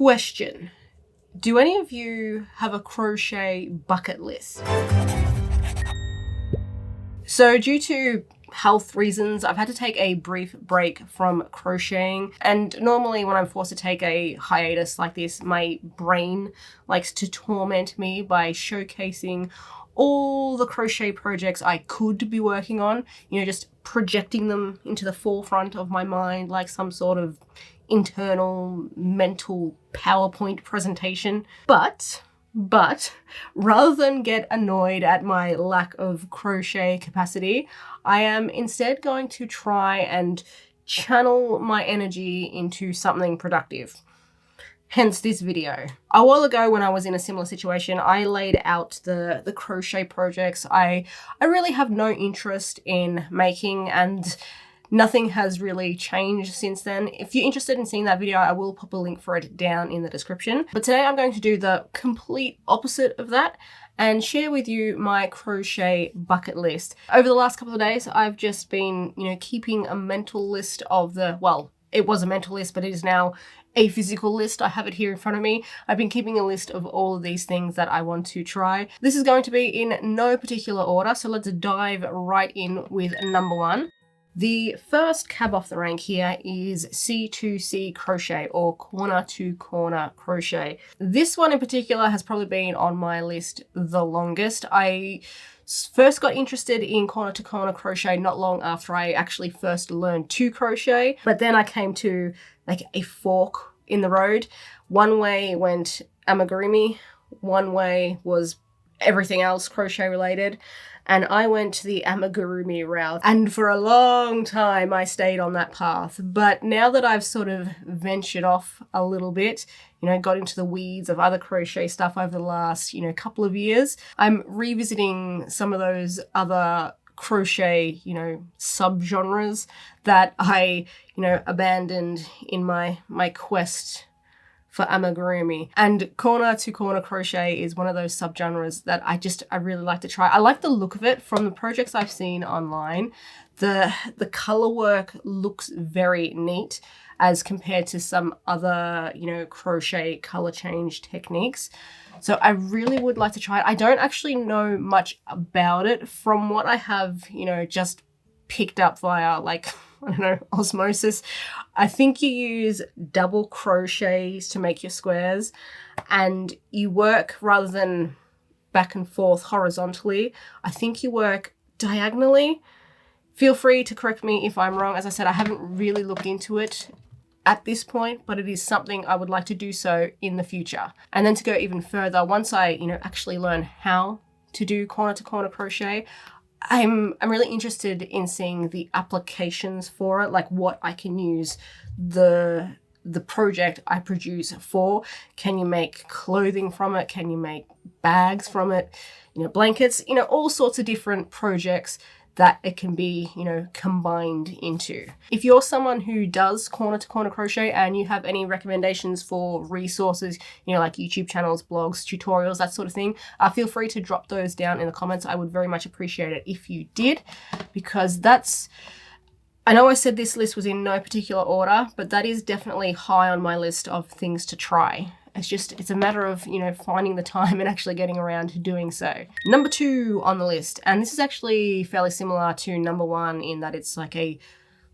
Question. Do any of you have a crochet bucket list? So due to health reasons, I've had to take a brief break from crocheting, and normally when I'm forced to take a hiatus like this, my brain likes to torment me by showcasing all the crochet projects I could be working on, just projecting them into the forefront of my mind like some sort of internal mental PowerPoint presentation. But rather than get annoyed at my lack of crochet capacity, I am instead going to try and channel my energy into something productive. Hence this video. A while ago when I was in a similar situation, I laid out the crochet projects I really have no interest in making, and nothing has really changed since then. If you're interested in seeing that video, I will pop a link for it down in the description. But today I'm going to do the complete opposite of that and share with you my crochet bucket list. Over the last couple of days, I've just been, keeping a mental list of it was a mental list, but it is now a physical list. I have it here in front of me. I've been keeping a list of all of these things that I want to try. This is going to be in no particular order, so let's dive right in with number one. The first cab off the rank here is C2C crochet, or corner to corner crochet. This one in particular has probably been on my list the longest. I first got interested in corner to corner crochet not long after I actually first learned to crochet, but then I came to like a fork in the road. One way went amigurumi, one way was everything else crochet related, and I went the amigurumi route, and for a long time I stayed on that path. But now that I've sort of ventured off a little bit, got into the weeds of other crochet stuff over the last couple of years, I'm revisiting some of those other crochet subgenres that I abandoned in my quest for amigurumi. And corner to corner crochet is one of those subgenres that I really like to try. I like the look of it from the projects I've seen online. The color work looks very neat as compared to some other crochet color change techniques. So I really would like to try it. I don't actually know much about it. From what I have just picked up via osmosis, I think you use double crochets to make your squares, and you work, rather than back and forth horizontally, I think you work diagonally. Feel free to correct me if I'm wrong. As I said, I haven't really looked into it at this point, but it is something I would like to do so in the future. And then to go even further, once I actually learn how to do corner to corner crochet, I'm really interested in seeing the applications for it, like what I can use the project I produce for. Can you make clothing from it? Can you make bags from it? Blankets, all sorts of different projects that it can be, combined into. If you're someone who does corner to corner crochet and you have any recommendations for resources, like YouTube channels, blogs, tutorials, that sort of thing, feel free to drop those down in the comments. I would very much appreciate it if you did, because I know I said this list was in no particular order, but that is definitely high on my list of things to try. It's a matter of, finding the time and actually getting around to doing so. Number two on the list, and this is actually fairly similar to number one in that it's like a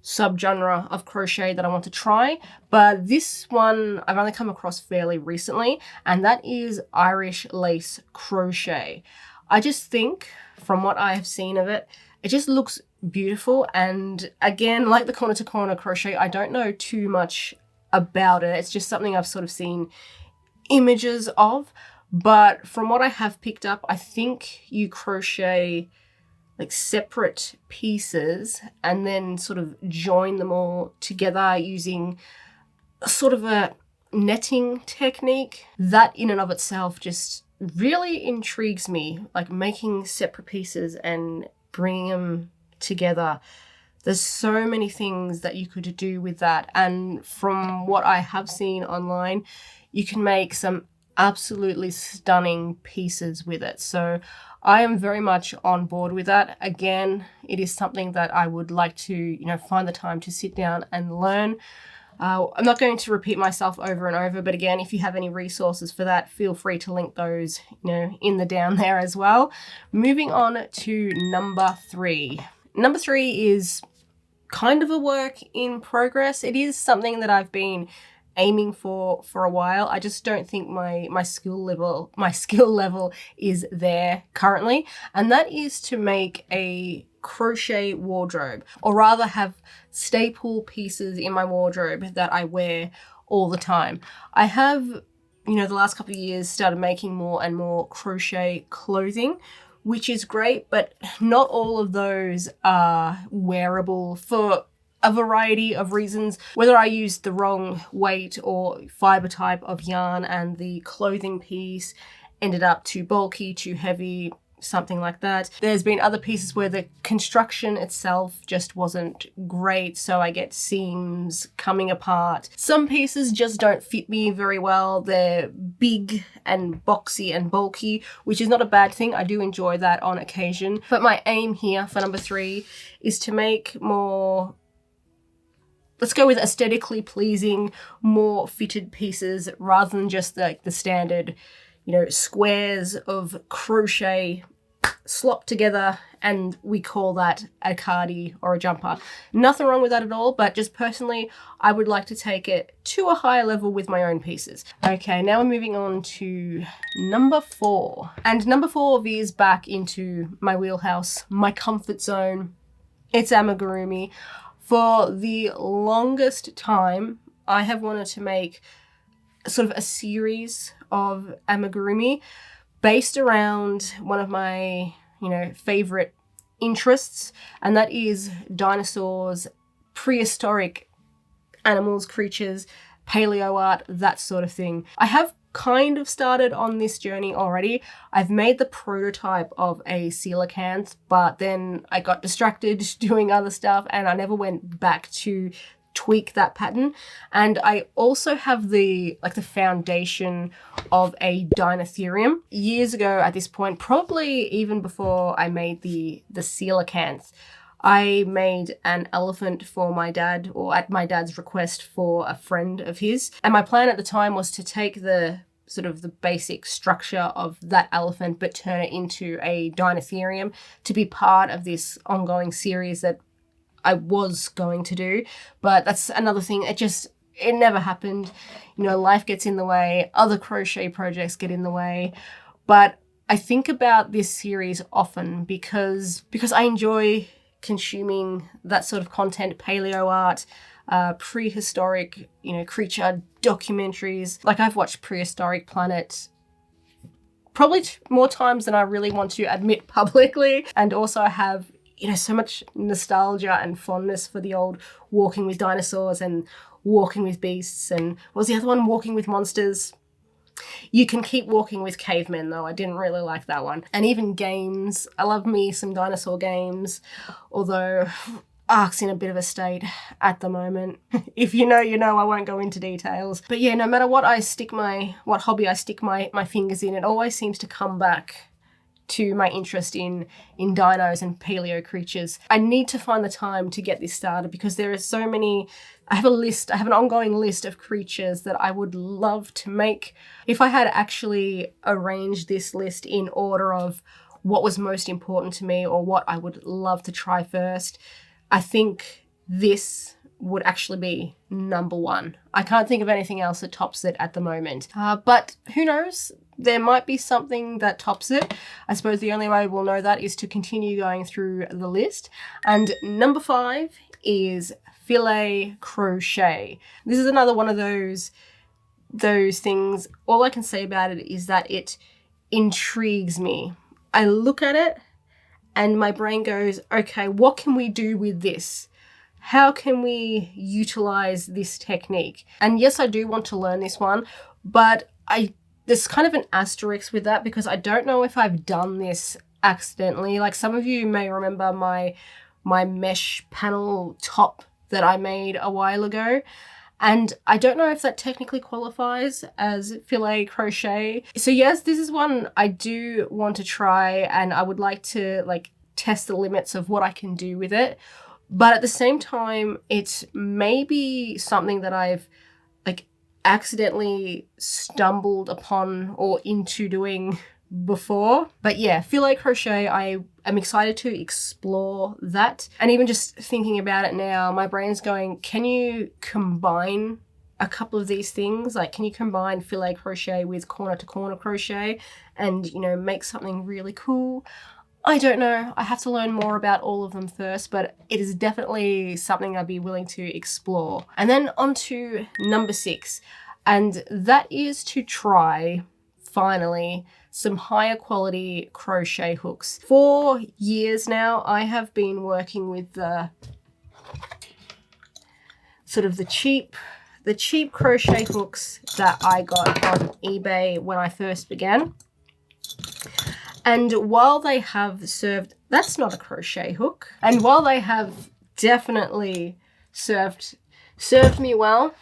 subgenre of crochet that I want to try, but this one I've only come across fairly recently, and that is Irish lace crochet. I just think, from what I have seen of it, it just looks beautiful, and again, like the corner to corner crochet, I don't know too much about it. It's just something I've sort of seen images of, but from what I have picked up, I think you crochet like separate pieces and then sort of join them all together using sort of a netting technique. That in and of itself just really intrigues me, like making separate pieces and bringing them together. There's so many things that you could do with that, and from what I have seen online, you can make some absolutely stunning pieces with it. So I am very much on board with that. Again, it is something that I would like to, find the time to sit down and learn. I'm not going to repeat myself over and over, but again, if you have any resources for that, feel free to link those, in the down there as well. Moving on to number 3. Number 3 is kind of a work in progress. It is something that I've been aiming for a while. I just don't think my skill level is there currently, and that is to make a crochet wardrobe, or rather have staple pieces in my wardrobe that I wear all the time. I have, the last couple of years started making more and more crochet clothing, which is great, but not all of those are wearable for a variety of reasons, whether I used the wrong weight or fiber type of yarn and the clothing piece ended up too bulky, too heavy, something like that. There's been other pieces where the construction itself just wasn't great, so I get seams coming apart. Some pieces just don't fit me very well. They're big and boxy and bulky, which is not a bad thing. I do enjoy that on occasion. But my aim here for number 3 is to make more, let's go with aesthetically pleasing, more fitted pieces rather than just the standard, squares of crochet slopped together, and we call that a cardi or a jumper. Nothing wrong with that at all, but just personally, I would like to take it to a higher level with my own pieces. Okay, now we're moving on to number 4. And number 4 veers back into my wheelhouse, my comfort zone. It's amigurumi. For the longest time, I have wanted to make sort of a series of amigurumi based around one of my, favorite interests, and that is dinosaurs, prehistoric animals, creatures, paleo art, that sort of thing. I have kind of started on this journey already. I've made the prototype of a coelacanth, but then I got distracted doing other stuff and I never went back to tweak that pattern. And I also have the foundation of a Dinotherium. Years ago at this point, probably even before I made the coelacanth, I made an elephant for my dad, or at my dad's request for a friend of his. And my plan at the time was to take the sort of the basic structure of that elephant, but turn it into a Dinotherium to be part of this ongoing series that I was going to do. But that's another thing. It never happened. Life gets in the way. Other crochet projects get in the way. But I think about this series often because I enjoy consuming that sort of content, paleo art, prehistoric, creature documentaries. Like, I've watched Prehistoric Planet probably more times than I really want to admit publicly. And also I have, so much nostalgia and fondness for the old Walking with Dinosaurs and Walking with Beasts, and what was the other one? Walking with Monsters. You can keep walking with cavemen, though. I didn't really like that one. And even games. I love me some dinosaur games, although Ark's in a bit of a state at the moment. If you know, I won't go into details. But yeah, no matter what hobby I stick my fingers in, it always seems to come back to my interest in dinos and paleo creatures. I need to find the time to get this started because there are so many. I have an ongoing list of creatures that I would love to make. If I had actually arranged this list in order of what was most important to me or what I would love to try first, I think this would actually be number 1. I can't think of anything else that tops it at the moment. But who knows? There might be something that tops it. I suppose the only way we'll know that is to continue going through the list. And number 5 is filet crochet. This is another one of those things. All I can say about it is that it intrigues me. I look at it and my brain goes, okay, what can we do with this? How can we utilize this technique? And yes, I do want to learn this one, but there's kind of an asterisk with that because I don't know if I've done this accidentally. Like, some of you may remember my mesh panel top that I made a while ago. And I don't know if that technically qualifies as filet crochet. So yes, this is one I do want to try, and I would like to test the limits of what I can do with it. But at the same time, it's maybe something that I've like accidentally stumbled upon or into doing before. But yeah, filet crochet, I am excited to explore that. And even just thinking about it now, my brain's going, can you combine a couple of these things? Like, can you combine filet crochet with corner to corner crochet and, you know, make something really cool? I don't know. I have to learn more about all of them first, but it is definitely something I'd be willing to explore. And then on to number 6, and that is to try, finally, some higher quality crochet hooks. For years now, I have been working with the sort of the cheap crochet hooks that I got on eBay when I first began. And while they have served, that's not a crochet hook. And while they have definitely served me well,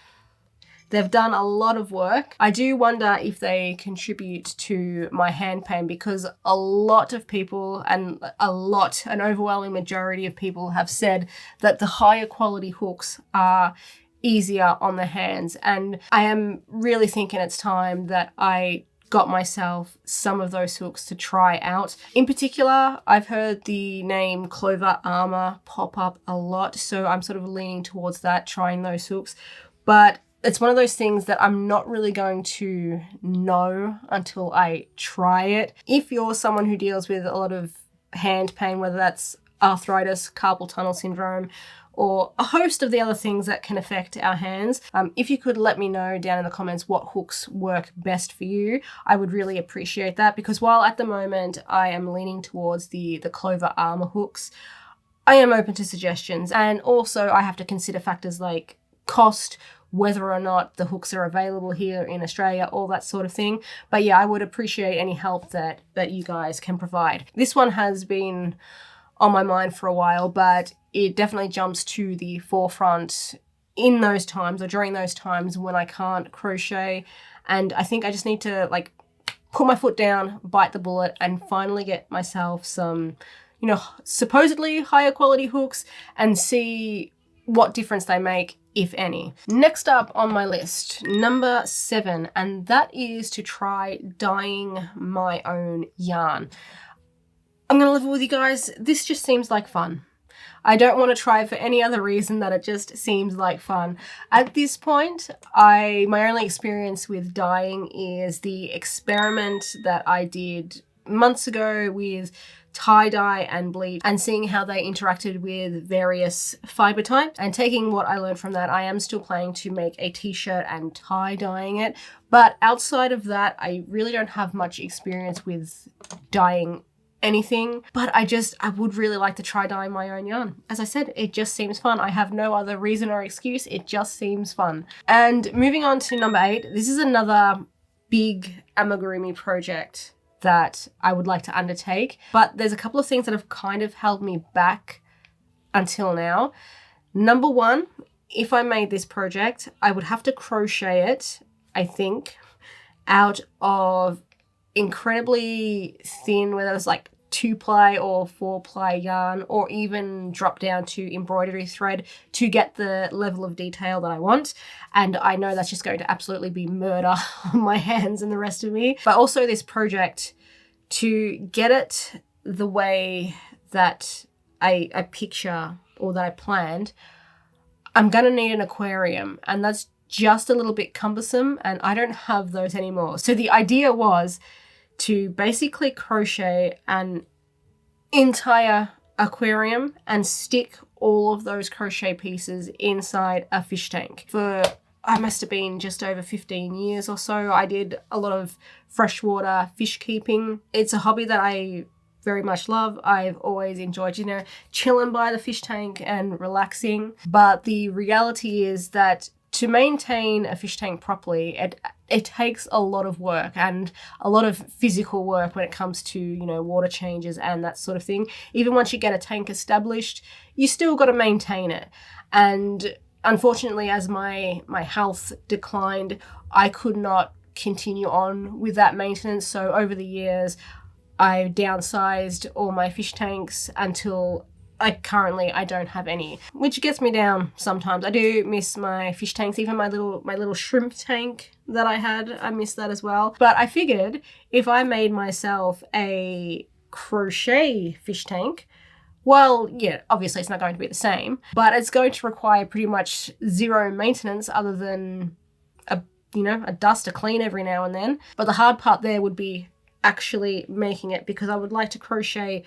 they've done a lot of work. I do wonder if they contribute to my hand pain, because a lot of people, an overwhelming majority of people have said that the higher quality hooks are easier on the hands. And I am really thinking it's time that I got myself some of those hooks to try out. In particular, I've heard the name Clover Armor pop up a lot, so I'm sort of leaning towards that, trying those hooks. But it's one of those things that I'm not really going to know until I try it. If you're someone who deals with a lot of hand pain, whether that's arthritis, carpal tunnel syndrome, or a host of the other things that can affect our hands, if you could let me know down in the comments what hooks work best for you, I would really appreciate that, because while at the moment I am leaning towards the Clover Armor hooks, I am open to suggestions. And also I have to consider factors like cost, whether or not the hooks are available here in Australia, all that sort of thing. But yeah, I would appreciate any help that you guys can provide. This one has been on my mind for a while, but it definitely jumps to the forefront in those times, or during those times when I can't crochet. And I think I just need to like put my foot down, bite the bullet, and finally get myself some, you know, supposedly higher quality hooks and see what difference they make, if any. Next up on my list, number 7, and that is to try dyeing my own yarn. I'm gonna level with you guys, this just seems like fun. I don't want to try it for any other reason that it just seems like fun. At this point, my only experience with dyeing is the experiment that I did months ago with tie-dye and bleed, and seeing how they interacted with various fiber types. And taking what I learned from that, I am still planning to make a t-shirt and tie-dyeing it. But outside of that, I really don't have much experience with dyeing anything, but I would really like to try dyeing my own yarn. As I said, it just seems fun. I have no other reason or excuse. It just seems fun. And moving on to number 8, this is another big amigurumi project that I would like to undertake, but there's a couple of things that have kind of held me back until now. Number 1, if I made this project, I would have to crochet it, I think, out of incredibly thin, whether it's like 2-ply or 4-ply yarn, or even drop down to embroidery thread to get the level of detail that I want. And I know that's just going to absolutely be murder on my hands and the rest of me. But also this project, to get it the way that I picture or that I planned, I'm gonna need an aquarium, and that's just a little bit cumbersome, and I don't have those anymore. So the idea was to basically crochet an entire aquarium and stick all of those crochet pieces inside a fish tank. For, I must have been just over 15 years or so, I did a lot of freshwater fish keeping. It's a hobby that I very much love. I've always enjoyed, chilling by the fish tank and relaxing. But the reality is that to maintain a fish tank properly, it takes a lot of work and a lot of physical work when it comes to, water changes and that sort of thing. Even once you get a tank established, you still got to maintain it. And unfortunately, as my health declined, I could not continue on with that maintenance. So over the years, I downsized all my fish tanks until currently I don't have any, which gets me down sometimes. I do miss my fish tanks, even my little shrimp tank that I had. I miss that as well. But I figured if I made myself a crochet fish tank, well, yeah, obviously it's not going to be the same, but it's going to require pretty much zero maintenance other than a dust to clean every now and then. But the hard part there would be actually making it, because I would like to crochet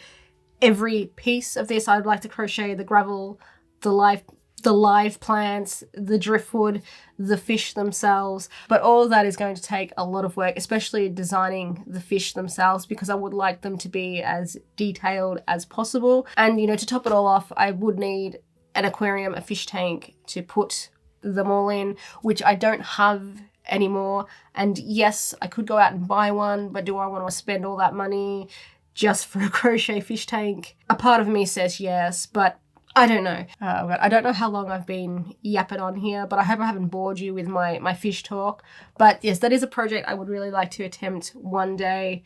every piece of this. I'd like to crochet the gravel, the live plants, the driftwood, the fish themselves. But all of that is going to take a lot of work, especially designing the fish themselves, because I would like them to be as detailed as possible. And, to top it all off, I would need an aquarium, a fish tank to put them all in, which I don't have anymore. And yes, I could go out and buy one, but do I want to spend all that money just for a crochet fish tank? A part of me says yes, but I don't know. I don't know how long I've been yapping on here, but I hope I haven't bored you with my fish talk. But yes, that is a project I would really like to attempt one day.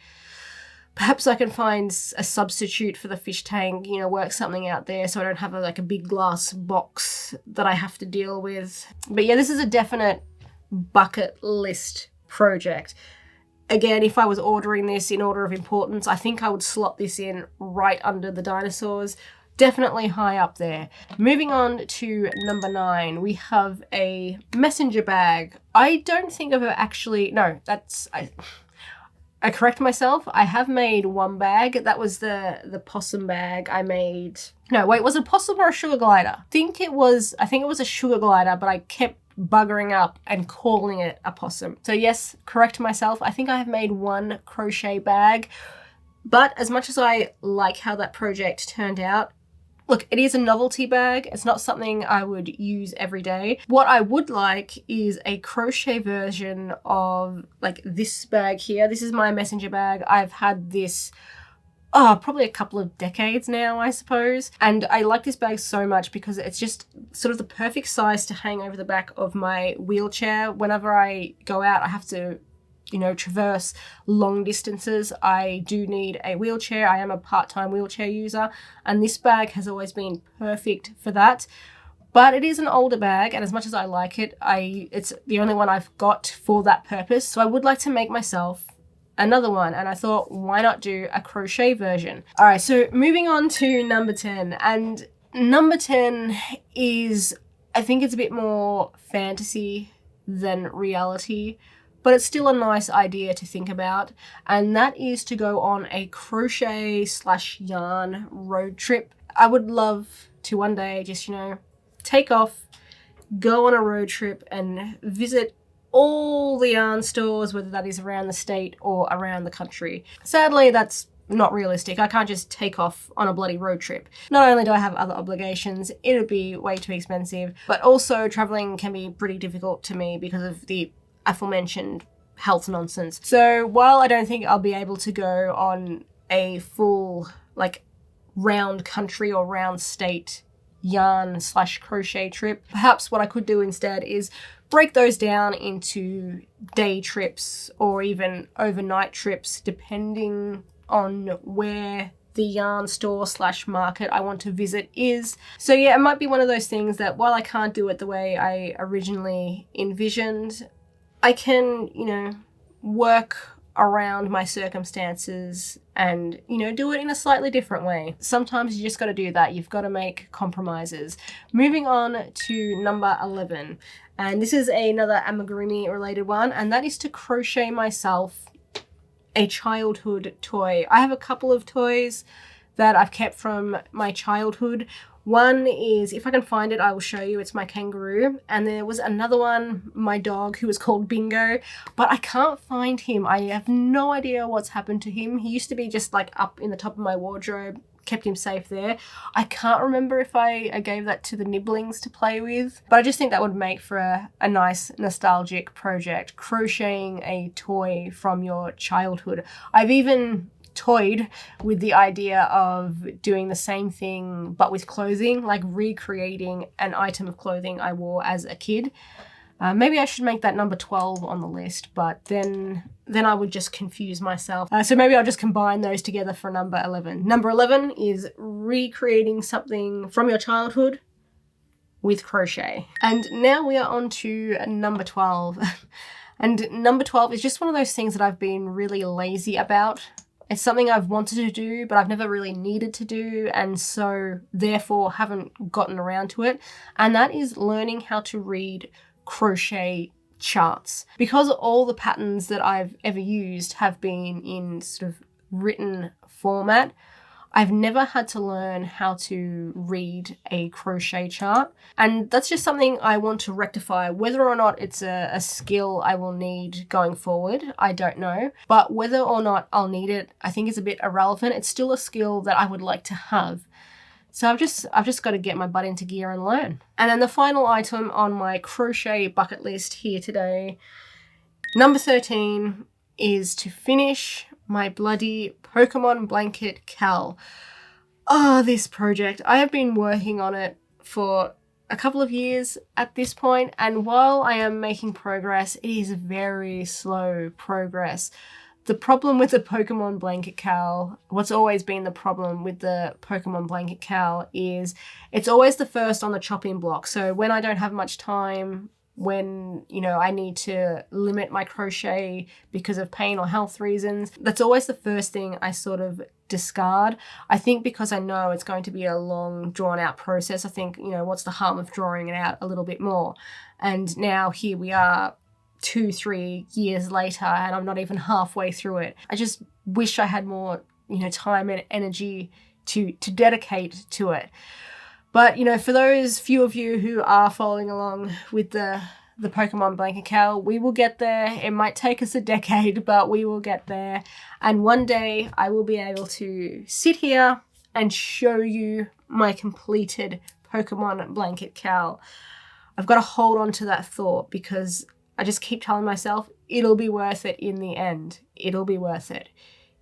Perhaps I can find a substitute for the fish tank, work something out there so I don't have a big glass box that I have to deal with. But yeah, this is a definite bucket list project. Again, if I was ordering this in order of importance, I think I would slot this in right under the dinosaurs. Definitely high up there. Moving on to number 9, we have a messenger bag. I don't think I've actually... No, I correct myself. I have made one bag. That was the possum bag I made. No, wait, was it a possum or a sugar glider? I think it was a sugar glider, but I kept buggering up and calling it a possum. So yes, correct myself. I think I have made one crochet bag, but as much as I like how that project turned out, look, it is a novelty bag. It's not something I would use every day. What I would like is a crochet version of this bag here. This is my messenger bag. I've had this probably a couple of decades now, I suppose. And I like this bag so much because it's just sort of the perfect size to hang over the back of my wheelchair. Whenever I go out, I have to, traverse long distances. I do need a wheelchair. I am a part-time wheelchair user, and this bag has always been perfect for that. But it is an older bag, and as much as I like it, it's the only one I've got for that purpose. So I would like to make myself another one, and I thought, why not do a crochet version? All right, so moving on to number 10, and number 10 is, I think it's a bit more fantasy than reality, but it's still a nice idea to think about, and that is to go on a crochet/yarn road trip. I would love to one day just, take off, go on a road trip and visit all the yarn stores, whether that is around the state or around the country. Sadly, that's not realistic. I can't just take off on a bloody road trip. Not only do I have other obligations, it would be way too expensive, but also traveling can be pretty difficult to me because of the aforementioned health nonsense. So while I don't think I'll be able to go on a full round country or round state yarn/crochet trip, perhaps what I could do instead is break those down into day trips or even overnight trips, depending on where the yarn store/market I want to visit is. So yeah, it might be one of those things that while I can't do it the way I originally envisioned, I can, work around my circumstances and, do it in a slightly different way. Sometimes you just got to do that. You've got to make compromises. Moving on to number 11. And this is another amigurumi related one, and that is to crochet myself a childhood toy. I have a couple of toys that I've kept from my childhood. One is, if I can find it, I will show you. It's my kangaroo. And there was another one, my dog, who was called Bingo, but I can't find him. I have no idea what's happened to him. He used to be just up in the top of my wardrobe, kept him safe there. I can't remember if I gave that to the nibblings to play with, but I just think that would make for a nice nostalgic project, crocheting a toy from your childhood. I've even toyed with the idea of doing the same thing but with clothing, recreating an item of clothing I wore as a kid. Maybe I should make that number 12 on the list, but then I would just confuse myself. So maybe I'll just combine those together for number 11. Number 11 is recreating something from your childhood with crochet. And now we are on to number 12. And number 12 is just one of those things that I've been really lazy about. It's something I've wanted to do, but I've never really needed to do, and so therefore haven't gotten around to it. And that is learning how to read crochet charts. Because all the patterns that I've ever used have been in sort of written format, I've never had to learn how to read a crochet chart. And that's just something I want to rectify. Whether or not it's a skill I will need going forward, I don't know. But whether or not I'll need it, I think is a bit irrelevant. It's still a skill that I would like to have. So I've just got to get my butt into gear and learn. And then the final item on my crochet bucket list here today, number 13, is to finish my bloody Pokemon blanket cowl. Oh, this project. I have been working on it for a couple of years at this point, and while I am making progress, it is very slow progress. The problem with the Pokemon blanket cowl, what's always been the problem with the Pokemon blanket cowl, is it's always the first on the chopping block. So when I don't have much time, when, you know, I need to limit my crochet because of pain or health reasons, that's always the first thing I sort of discard. I think because I know it's going to be a long, drawn out process, I think, you know, what's the harm of drawing it out a little bit more? And now here we are 2-3 years later, and I'm not even halfway through it. I just wish I had more, you know, time and energy to dedicate to it. But, you know, for those few of you who are following along with the Pokemon blanket cowl, we will get there. It might take us a decade, but we will get there. And one day I will be able to sit here and show you my completed Pokemon blanket cowl. I've got to hold on to that thought because I just keep telling myself it'll be worth it in the end. It'll be worth it.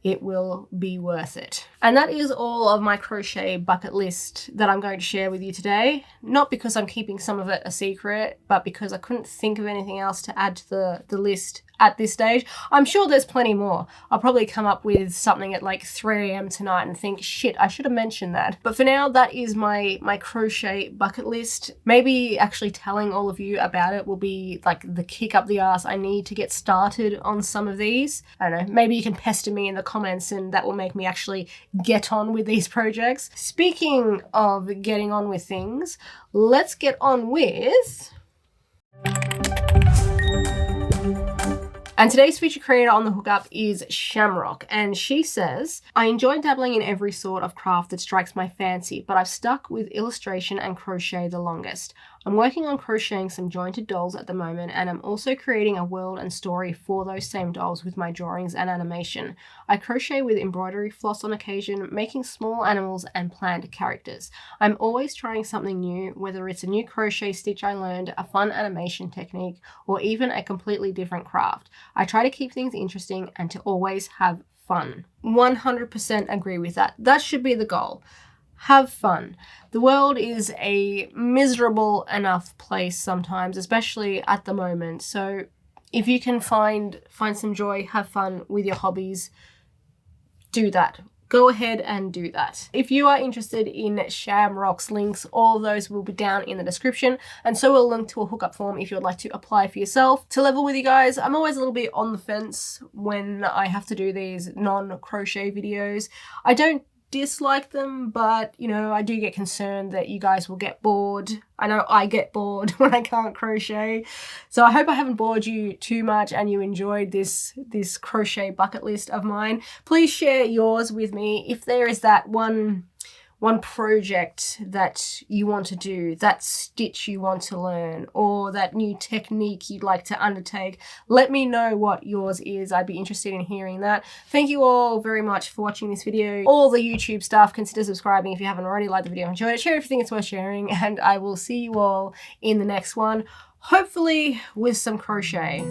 It will be worth it. And that is all of my crochet bucket list that I'm going to share with you today. Not because I'm keeping some of it a secret, but because I couldn't think of anything else to add to the list at this stage. I'm sure there's plenty more. I'll probably come up with something at like 3 a.m. tonight and think, shit, I should have mentioned that. But for now, that is my crochet bucket list. Maybe actually telling all of you about it will be like the kick up the ass I need to get started on some of these. I don't know, maybe you can pester me in the comments and that will make me actually get on with these projects. Speaking of getting on with things, let's get on with... And today's feature creator on the hookup is Shamrock, and she says, I enjoy dabbling in every sort of craft that strikes my fancy, but I've stuck with illustration and crochet the longest. I'm working on crocheting some jointed dolls at the moment, and I'm also creating a world and story for those same dolls with my drawings and animation. I crochet with embroidery floss on occasion, making small animals and plant characters. I'm always trying something new, whether it's a new crochet stitch I learned, a fun animation technique, or even a completely different craft. I try to keep things interesting and to always have fun. 100% agree with that. That should be the goal. Have fun. The world is a miserable enough place sometimes, especially at the moment. So if you can find some joy, have fun with your hobbies, do that. Go ahead and do that. If you are interested in Shamrock's links, all of those will be down in the description, and so will a link to a hookup form if you would like to apply for yourself. To level with you guys, I'm always a little bit on the fence when I have to do these non-crochet videos. I don't dislike them, but you know, I do get concerned that you guys will get bored. I know I get bored when I can't crochet, so I hope I haven't bored you too much and you enjoyed this crochet bucket list of mine. Please share yours with me. If there is that one project that you want to do, that stitch you want to learn, or that new technique you'd like to undertake, let me know what yours is. I'd be interested in hearing that. Thank you all very much for watching this video. All the YouTube stuff, consider subscribing if you haven't already. Liked the video, enjoyed it, share if you think it's worth sharing, and I will see you all in the next one, hopefully with some crochet.